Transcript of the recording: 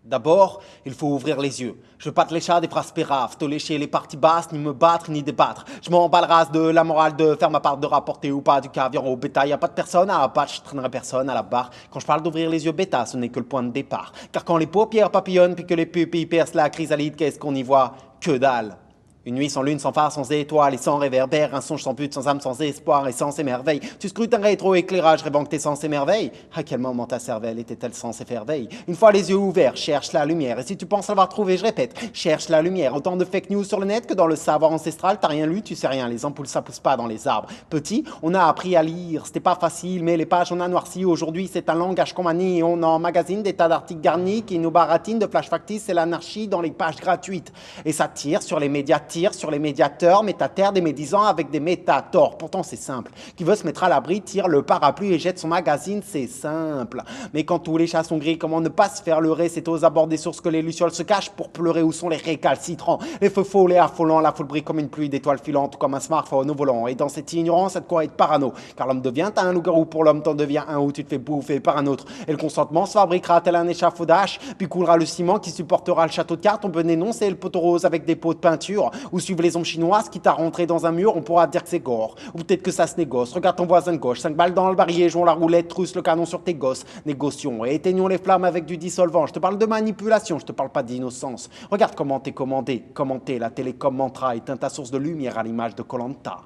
D'abord, il faut ouvrir les yeux. Je veux pas te lécher des phrases péraves, te lécher les parties basses, ni me battre, ni débattre. Je m'en bats le race de la morale de faire ma part, de rapporter ou pas du caviar au bétail. Y a pas de personne à abattre, je traînerai personne à la barre. Quand je parle d'ouvrir les yeux bêta, ce n'est que le point de départ. Car quand les paupières papillonnent puis que les pupilles percent la chrysalide, qu'est-ce qu'on y voit? Que dalle! Une nuit sans lune, sans phare, sans étoiles et sans réverbère, un songe sans but, sans âme, sans espoir et sans émerveille. Tu scrutes un rétro-éclairage, rêvant que tes sens émerveillent. À quel moment ta cervelle était-elle sans s'efferveille? Une fois les yeux ouverts, cherche la lumière. Et si tu penses l'avoir trouvée, je répète, cherche la lumière. Autant de fake news sur le net que dans le savoir ancestral, t'as rien lu, tu sais rien. Les ampoules, ça pousse pas dans les arbres. Petit, on a appris à lire, c'était pas facile, mais les pages on a noirci. Aujourd'hui, c'est un langage qu'on manie. On emmagasine des tas d'articles garnis qui nous baratinent de flash factices et l'anarchie dans les pages gratuites. Et ça tire sur les médias, tire sur les médiateurs, métatères des médisants avec des métators. Pourtant, c'est simple. Qui veut se mettre à l'abri, tire le parapluie et jette son magazine, c'est simple. Mais quand tous les chats sont gris, comment ne pas se faire leurrer? C'est aux abords des sources que les lucioles se cachent pour pleurer. Où sont les récalcitrants? Les feux faux, les affolants, la foule brille comme une pluie d'étoiles filantes, comme un smartphone au volant. Et dans cette ignorance, ça de quoi être parano. Car l'homme devient un loup-garou, pour l'homme t'en deviens un où tu te fais bouffer par un autre. Et le consentement se fabriquera tel un échafaudage, puis coulera le ciment qui supportera le château de cartes. On peut dénoncer le poteau rose avec des pots de peinture, ou suivre les ombres chinoises qui t'a rentré dans un mur, on pourra dire que c'est gore. Ou peut-être que ça se négocie. Regarde ton voisin de gauche, 5 balles dans le barillet, jouons la roulette, trousse le canon sur tes gosses. Négocions et éteignons les flammes avec du dissolvant. Je te parle de manipulation, je te parle pas d'innocence. Regarde comment t'es commandé. Commenter, la télé commentera, éteins ta source de lumière à l'image de Koh-Lanta.